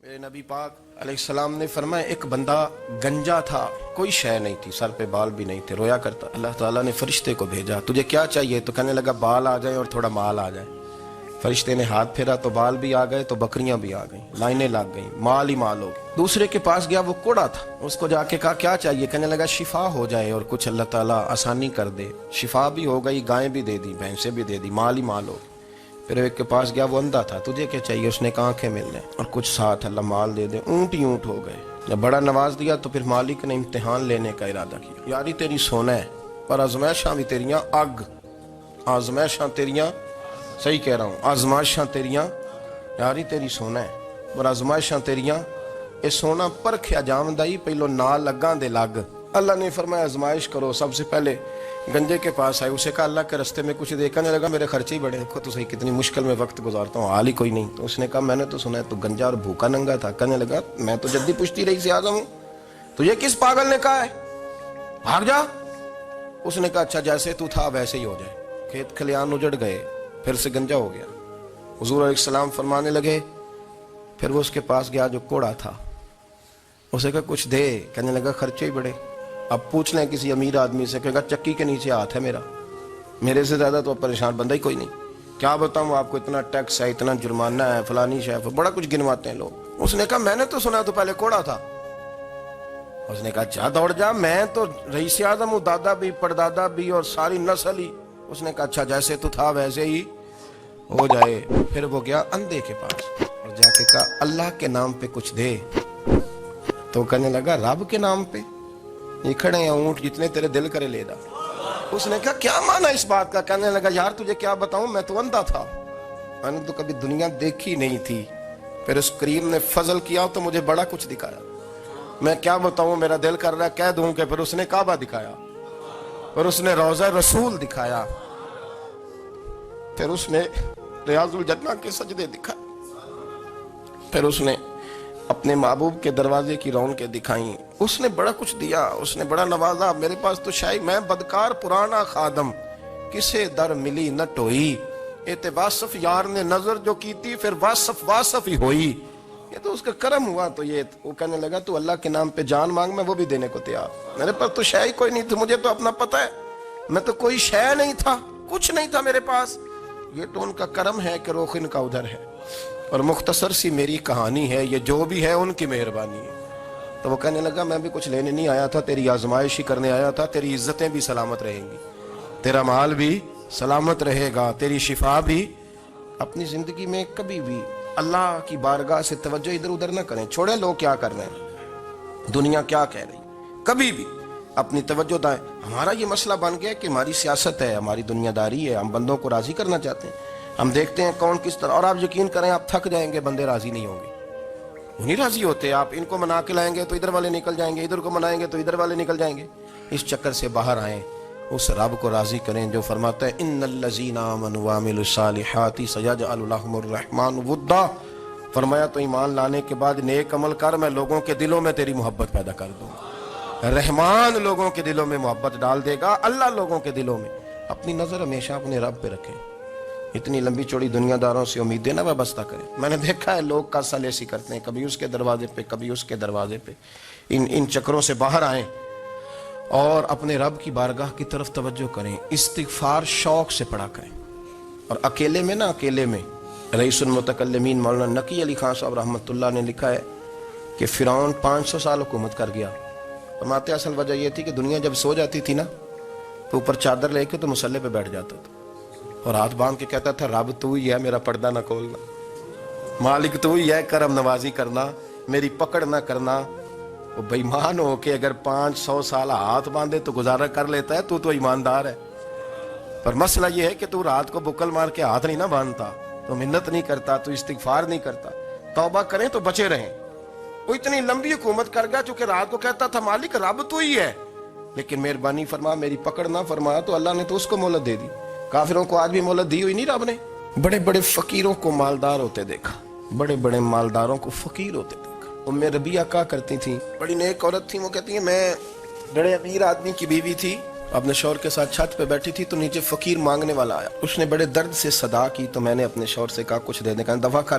میرے نبی پاک علیہ السلام نے فرمایا ایک بندہ گنجا تھا، کوئی شے نہیں تھی، سر پہ بال بھی نہیں تھے، رویا کرتا۔ اللہ تعالیٰ نے فرشتے کو بھیجا، تجھے کیا چاہیے؟ تو کہنے لگا بال آ جائیں اور تھوڑا مال آ جائے۔ فرشتے نے ہاتھ پھیرا تو بال بھی آ گئے، تو بکریاں بھی آ گئیں، لائنیں لگ گئیں، مال ہی مال ہو گئے۔ دوسرے کے پاس گیا، وہ کوڑا تھا، اس کو جا کے کہا کیا چاہیے؟ کہنے لگا شفا ہو جائے اور کچھ اللہ تعالیٰ آسانی کر دے۔ شفا بھی ہو گئی، گائیں بھی دے دی، بھینسیں بھی دے دی، مال ہی مال ہو گئی۔ پھر ایک کے پاس گیا، وہ اندھا تھا، تجھے کیا چاہیے؟ اس نے کہا آنکھیں مل جائیں اور کچھ ساتھ اللہ مال دے دے۔ اونٹ ہی اونٹ ہو گئے۔ جب بڑا نواز دیا تو پھر مالک نے امتحان لینے کا ارادہ کیا، یاری تیری سونا ہے پر آزمائشاں بھی تیریاں اگ، آزمائشاں تیریاں، صحیح کہہ رہا ہوں، آزمائشاں تیریاں، یاری تیری سونا ہے پر آزمائشاں تیریاں، اے سونا پرکھیا جامدائی پہلو نال لگاں دے لگ۔ اللہ نے فرمایا آزمائش کرو۔ سب سے پہلے گنجے کے پاس آئے، اسے کہا اللہ کے رستے میں کچھ دے۔ کہنے لگا میرے خرچے ہی بڑے، دیکھو تو صحیح کتنی مشکل میں وقت گزارتا ہوں، حال ہی کوئی نہیں۔ تو اس نے کہا میں نے تو سنا ہے تو گنجا اور بھوکا ننگا تھا۔ کہنے لگا میں تو جدی پشتی رئیس اعظم ہوں، تجھے کس پاگل نے کہا ہے بھاگ جا؟ اس نے کہا اچھا جیسے تو تھا ویسے ہی ہو جائے۔ کھیت کھلیان اجڑ گئے، پھر سے گنجا ہو گیا۔ حضور علیہ السلام فرمانے لگے، پھر وہ اس کے پاس گیا جو کوڑا تھا، اسے کہا کچھ دے۔ کہنے لگا خرچے ہی بڑے، اب پوچھ لیں کسی امیر آدمی سے، کہے گا چکی کے نیچے ہاتھ ہے میرا، میرے سے زیادہ تو پریشان بندہ ہی کوئی نہیں، کیا بتاؤں آپ کو، اتنا ٹیکس ہے، اتنا جرمانہ ہے، فلانی شے، بڑا کچھ گنواتے ہیں لوگ۔ اس نے کہا میں نے تو سنا تو پہلے کوڑا تھا۔ اس نے کہا جا دوڑ جا، میں تو رئیس اعظم ہوں، دادا بھی پردادا بھی اور ساری نسل ہی۔ اس نے کہا اچھا جیسے تو تھا ویسے ہی ہو جائے۔ پھر وہ گیا اندھے کے پاس اور جا کے کہا اللہ کے نام پہ کچھ دے۔ تو کہنے لگا رب کے نام پہ؟ یہ کھڑے ہیں اونٹ جتنے تیرے دل کرے لے دا۔ اس نے کہا کیا معنی اس بات کا؟ کہنے لگا یار تجھے کیا بتاؤں، میں تو اندھا تھا، میں نے تو کبھی دنیا دیکھی نہیں تھی، پھر اس کریم نے فضل کیا تو مجھے بڑا کچھ دکھایا، میں کیا بتاؤں، میرا دل کر رہا ہے کہہ دوں کہ پھر اس نے کعبہ دکھایا، پھر اس نے روضہ رسول دکھایا، پھر اس نے ریاض الجنہ کے سجدے دکھائے، پھر اس نے اپنے محبوب کے دروازے کی رونقیں دکھائیں۔ اس نے بڑا کچھ دیا، اس نے بڑا نوازا۔ میرے پاس تو شاید میں بدکار پرانا خادم، کسے در ملی نہ ٹوئی، اے واصف یار نے نظر جو کی تھی پھر واصف ہی ہوئی۔ یہ تو اس کا کرم ہوا۔ تو یہ وہ کہنے لگا تو اللہ کے نام پہ جان مانگ، میں وہ بھی دینے کو تیار، میرے پاس تو شے ہی کوئی نہیں تھی، مجھے تو اپنا پتہ ہے، میں تو کوئی شے نہیں تھا، کچھ نہیں تھا میرے پاس۔ یہ تو ان کا کرم ہے کہ رخ ان کا ادھر ہے، اور مختصر سی میری کہانی ہے، یہ جو بھی ہے ان کی مہربانی ہے۔ تو وہ کہنے لگا میں بھی کچھ لینے نہیں آیا تھا، تیری آزمائش ہی کرنے آیا تھا، تیری عزتیں بھی سلامت رہیں گی، تیرا مال بھی سلامت رہے گا، تیری شفا بھی۔ اپنی زندگی میں کبھی بھی اللہ کی بارگاہ سے توجہ ادھر ادھر نہ کریں، چھوڑیں لوگ کیا کر رہے ہیں، دنیا کیا کہہ رہی، کبھی بھی اپنی توجہ دائیں۔ ہمارا یہ مسئلہ بن گیا کہ ہماری سیاست ہے، ہماری دنیا داری ہے، ہم بندوں کو راضی کرنا چاہتے ہیں، ہم دیکھتے ہیں کون کس طرح، اور آپ یقین کریں آپ تھک جائیں گے، بندے راضی نہیں ہوں گے، وہ نہیں راضی ہوتے۔ آپ ان کو منا کے لائیں گے تو ادھر والے نکل جائیں گے، ادھر کو منائیں گے تو ادھر والے نکل جائیں گے۔ اس چکر سے باہر آئیں، اس رب کو راضی کریں جو فرماتا ہے ان الذین آمنوا وعملوا الصالحات سیجعل لهم الرحمن ودا۔ فرمایا تو ایمان لانے کے بعد نیک عمل کر، میں لوگوں کے دلوں میں تیری محبت پیدا کر دوں گا۔ رحمان لوگوں کے دلوں میں محبت ڈال دے گا، اللہ لوگوں کے دلوں میں۔ اپنی نظر ہمیشہ اپنے رب پہ رکھیں، اتنی لمبی چوڑی دنیا داروں سے امیدیں نہ وابستہ کریں۔ میں نے دیکھا ہے لوگ کا سلیسی کرتے ہیں، کبھی اس کے دروازے پہ کبھی اس کے دروازے پہ۔ ان چکروں سے باہر آئیں اور اپنے رب کی بارگاہ کی طرف توجہ کریں، استغفار شوق سے پڑھا کریں، اور اکیلے میں نہ، اکیلے میں۔ رئیس المتکلمین مولانا نقی علی خان صاحب رحمۃ اللہ نے لکھا ہے کہ فرعون 500 سال حکومت کر گیا۔ فرماتے اصل وجہ یہ تھی کہ دنیا جب سو جاتی تھی نا تو اوپر چادر لے کے تو مسلح پہ بیٹھ جاتا تھا اور ہاتھ باندھ کے کہتا تھا رب تو ہی ہے، میرا پردہ نہ کھولنا، مالک تو ہی ہے، کرم نوازی کرنا، میری پکڑ نہ کرنا۔ وہ بے ایمان ہو کے اگر 500 سال ہاتھ باندھے تو گزارا کر لیتا ہے، تو ایماندار ہے۔ پر مسئلہ یہ ہے کہ تو رات کو بکل مار کے ہاتھ نہیں نہ باندھتا، تو منت نہیں کرتا، تو استغفار نہیں کرتا، توبہ کریں تو بچے رہیں۔ وہ اتنی لمبی حکومت کر گیا چونکہ رات کو کہتا تھا مالک رب تو ہی ہے، لیکن مہربانی فرما میری پکڑ نہ فرمایا تو اللہ نے تو اس کو مہلت دے دی۔ کافروں کو آج بھی مہلت دی ہوئی نہیں رب نے۔ بڑے بڑے فقیروں کو مالدار ہوتے دیکھا، بڑے بڑے مالداروں کو فقیر ہوتے دیکھا۔ ام ربیعہ کہا کرتی تھیں، بڑی نیک عورت تھی، وہ کہتی ہیں میں بڑے امیر آدمی کی بیوی تھی، اپنے شوہر کے ساتھ چھت پہ بیٹھی تھی تو نیچے فقیر مانگنے والا آیا، اس نے بڑے درد سے صدا کی تو میں نے اپنے شوہر سے کہا کچھ دے دے، کہا دفع کر،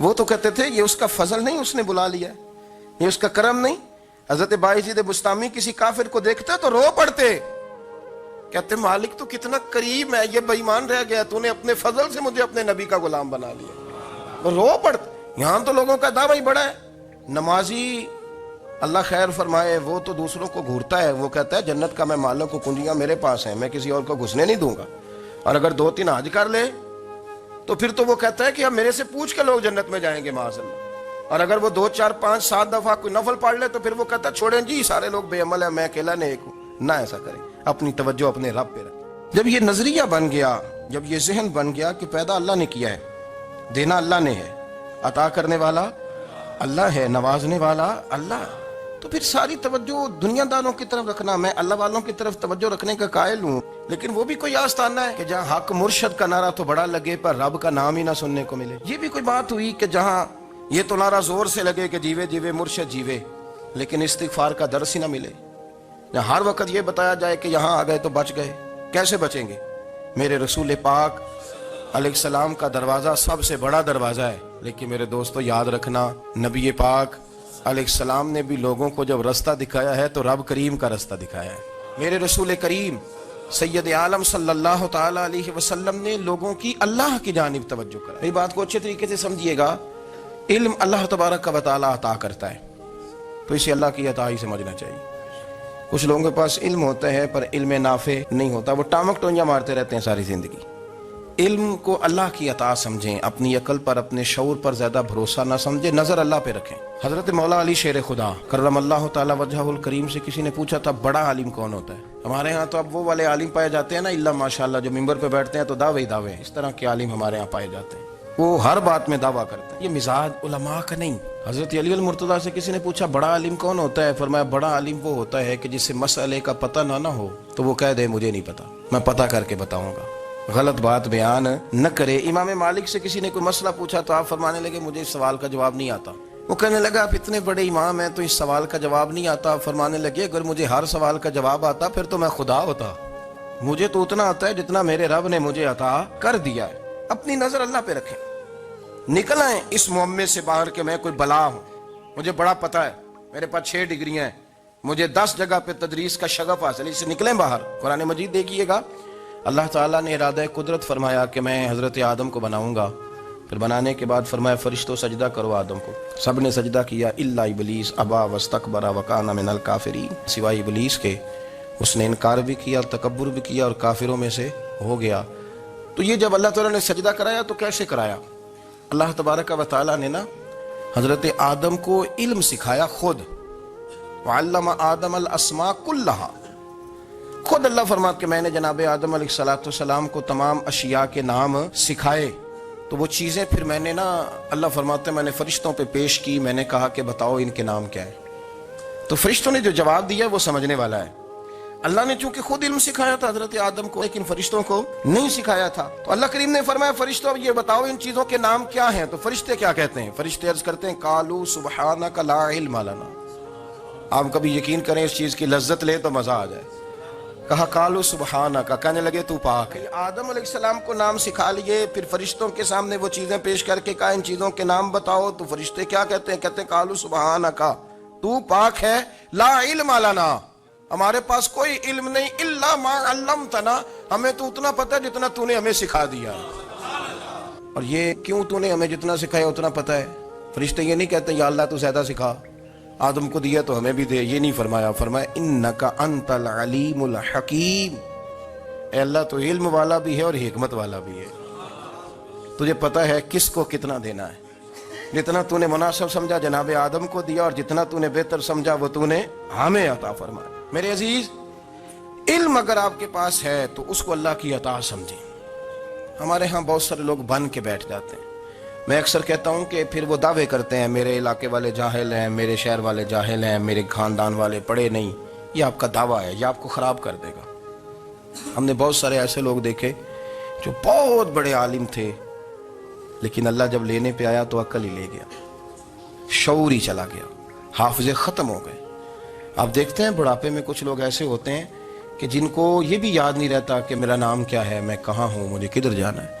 وہ تو کہتے تھے یہ اس کا فضل نہیں، اس نے بلا لیا، یہ اس کا کرم نہیں۔ حضرت باعزید بستامی کسی کافر کو دیکھتا تو رو پڑتے، کہتے مالک تو کتنا کریم ہے، یہ بے ایمان رہ گیا، تو نے اپنے فضل سے مجھے اپنے نبی کا غلام بنا لیا۔ وہ رو پڑتے۔ یہاں تو لوگوں کا دعویٰ ہی بڑا ہے۔ نمازی اللہ خیر فرمائے، وہ تو دوسروں کو گھورتا ہے، وہ کہتا ہے جنت کا میں مالک کو کنجیاں میرے پاس ہیں، میں کسی اور کو گھسنے نہیں دوں گا۔ اور اگر 2-3 حج کر لے تو پھر تو وہ کہتا ہے کہ اب میرے سے پوچھ کے لوگ جنت میں جائیں گے معاذ اللہ۔ اور اگر وہ 2 4 5 7 دفعہ کوئی نفل پڑھ لے تو پھر وہ کہتا ہے چھوڑیں جی سارے لوگ بے عمل ہیں، میں اکیلا نیک ہوں۔ نہ ایسا کریں، اپنی توجہ اپنے رب پہ رکھیں۔ جب یہ نظریہ بن گیا، جب یہ ذہن بن گیا کہ پیدا اللہ نے کیا ہے، دینا اللہ نے ہے، عطا کرنے والا اللہ ہے، نوازنے والا اللہ، تو پھر ساری توجہ دنیا داروں کی طرف رکھنا، میں اللہ والوں کی طرف توجہ رکھنے کا قائل ہوں۔ لیکن وہ بھی کوئی آستانہ ہے کہ جہاں حق مرشد کا نعرہ تو بڑا لگے پر رب کا نام ہی نہ سننے کو ملے۔ یہ بھی کوئی بات ہوئی کہ جہاں یہ تو نعرہ زور سے لگے کہ جیوے جیوے مرشد جیوے، لیکن استغفار کا درس ہی نہ ملے۔ جہاں ہر وقت یہ بتایا جائے کہ یہاں آ گئے تو بچ گئے، کیسے بچیں گے؟ میرے رسول پاک علیہ السلام کا دروازہ سب سے بڑا دروازہ ہے، لیکن میرے دوستو یاد رکھنا، نبی پاک علیہ السلام نے بھی لوگوں کو جب رستہ دکھایا ہے تو رب کریم کا رستہ دکھایا ہے۔ میرے رسول کریم سید عالم صلی اللہ تعالی علیہ وسلم نے لوگوں کی اللہ کی جانب توجہ کرا۔ یہ بات کو اچھے طریقے سے سمجھیے گا، علم اللہ تبارک و تعالی عطا کرتا ہے تو اسے اللہ کی عطا ہی سمجھنا چاہیے۔ کچھ لوگوں کے پاس علم ہوتا ہے پر علم نافع نہیں ہوتا، وہ ٹامک ٹونجا مارتے رہتے ہیں ساری زندگی۔ علم کو اللہ کی عطا سمجھیں، اپنی عقل پر اپنے شعور پر زیادہ بھروسہ نہ سمجھیں، نظر اللہ پہ رکھیں۔ حضرت مولا علی شیر خدا کرم اللہ تعالی وجہہ الکریم سے کسی نے پوچھا تھا بڑا عالم کون ہوتا ہے؟ ہمارے ہاں تو اب وہ والے عالم پائے جاتے ہیں نا، اللہ ماشاءاللہ، جو ممبر پہ بیٹھتے ہیں تو دعوے دعوے، اس طرح کے عالم ہمارے ہاں پائے جاتے ہیں، وہ ہر بات میں دعویٰ کرتے ہیں۔ یہ مزاج علماء کا نہیں۔ حضرت علی المرتضیٰ سے کسی نے پوچھا بڑا عالم کون ہوتا ہے؟ فرمایا بڑا عالم وہ ہوتا ہے کہ جس سے مسئلے کا پتہ نہ ہو تو وہ کہہ دے مجھے نہیں پتا، میں پتہ کر کے بتاؤں گا، غلط بات بیان نہ کرے۔ امام مالک سے کسی نے کوئی مسئلہ پوچھا تو آپ فرمانے لگے مجھے اس سوال کا جواب نہیں آتا۔ وہ کہنے لگا آپ اتنے بڑے امام ہیں تو اس سوال کا جواب نہیں آتا؟ آپ فرمانے لگے اگر مجھے ہر سوال کا جواب آتا پھر تو میں خدا ہوتا، مجھے تو اتنا آتا ہے جتنا میرے رب نے مجھے عطا کر دیا ہے۔ اپنی نظر اللہ پہ رکھیں، نکل آئیں اس معمے سے باہر کہ میں کوئی بلا ہوں، مجھے بڑا پتہ ہے، میرے پاس 6 ڈگریاں ہیں، مجھے 10 جگہ پہ تدریس کا شغف حاصل ہے، اس سے نکلیں باہر۔ قرآن مجید دیکھیے گا، اللہ تعالیٰ نے ارادہ قدرت فرمایا کہ میں حضرت آدم کو بناؤں گا، پھر بنانے کے بعد فرمایا فرشتوں سجدہ کرو آدم کو، سب نے سجدہ کیا الا ابلیس ابا واستکبر وکان من الکافرین، سوائے ابلیس کے، اس نے انکار بھی کیا، تکبر بھی کیا اور کافروں میں سے ہو گیا۔ تو یہ جب اللہ تعالیٰ نے سجدہ کرایا تو کیسے کرایا؟ اللہ تبارک و تعالیٰ نے نا حضرت آدم کو علم سکھایا خود، وعلم آدم الاسماء کلہا، خود اللہ فرماتا کہ میں نے جناب آدم علیہ السلام کو تمام اشیاء کے نام سکھائے۔ تو وہ چیزیں پھر میں نے نا، اللہ فرماتے میں نے فرشتوں پہ پیش کی، میں نے کہا کہ بتاؤ ان کے نام کیا ہے، تو فرشتوں نے جو جواب دیا وہ سمجھنے والا ہے۔ اللہ نے چونکہ خود علم سکھایا تھا حضرت آدم کو لیکن فرشتوں کو نہیں سکھایا تھا، تو اللہ کریم نے فرمایا فرشتوں اب یہ بتاؤ ان چیزوں کے نام کیا ہیں؟ تو فرشتے کیا کہتے ہیں؟ فرشتے عرض کرتے ہیں قالوا سبحانک لا علم لنا۔ آپ کبھی یقین کریں اس چیز کی لذت لے تو مزہ آ جائے، کہا قالوا سبحانک، کہنے لگے تو پاک ہے۔ آدم علیہ السلام کو نام سکھا لیے، پھر فرشتوں کے سامنے وہ چیزیں پیش کر کے کہا ان چیزوں کے نام بتاؤ، تو فرشتے کیا کہتے ہیں؟ کہتے ہیں قالوا سبحانک، تو پاک ہے، لا علم لنا، ہمارے پاس کوئی علم نہیں، الا ما علمتنا، ہمیں تو اتنا پتہ ہے جتنا تو نے ہمیں سکھا دیا۔ اور یہ کیوں تو نے ہمیں جتنا سکھایا اتنا پتہ ہے؟ فرشتے یہ نہیں کہتے یا اللہ تو زیادہ سکھا، آدم کو دیا تو ہمیں بھی دے، یہ نہیں فرمایا، فرمایا انک انت العلیم الحکیم، اے اللہ تو علم والا بھی ہے اور حکمت والا بھی ہے، تجھے پتہ ہے کس کو کتنا دینا ہے، جتنا تو نے مناسب سمجھا جناب آدم کو دیا، اور جتنا تو نے بہتر سمجھا وہ تو نے ہمیں عطا فرمایا۔ میرے عزیز، علم اگر آپ کے پاس ہے تو اس کو اللہ کی عطا سمجھیں۔ ہمارے ہاں بہت سارے لوگ بن کے بیٹھ جاتے ہیں، میں اکثر کہتا ہوں کہ پھر وہ دعوے کرتے ہیں میرے علاقے والے جاہل ہیں، میرے شہر والے جاہل ہیں، میرے خاندان والے پڑھے نہیں۔ یہ آپ کا دعویٰ ہے، یہ آپ کو خراب کر دے گا۔ ہم نے بہت سارے ایسے لوگ دیکھے جو بہت بڑے عالم تھے لیکن اللہ جب لینے پہ آیا تو عقل ہی لے گیا، شعور ہی چلا گیا، حافظے ختم ہو گئے۔ آپ دیکھتے ہیں بڑھاپے میں کچھ لوگ ایسے ہوتے ہیں کہ جن کو یہ بھی یاد نہیں رہتا کہ میرا نام کیا ہے، میں کہاں ہوں، مجھے کدھر جانا ہے۔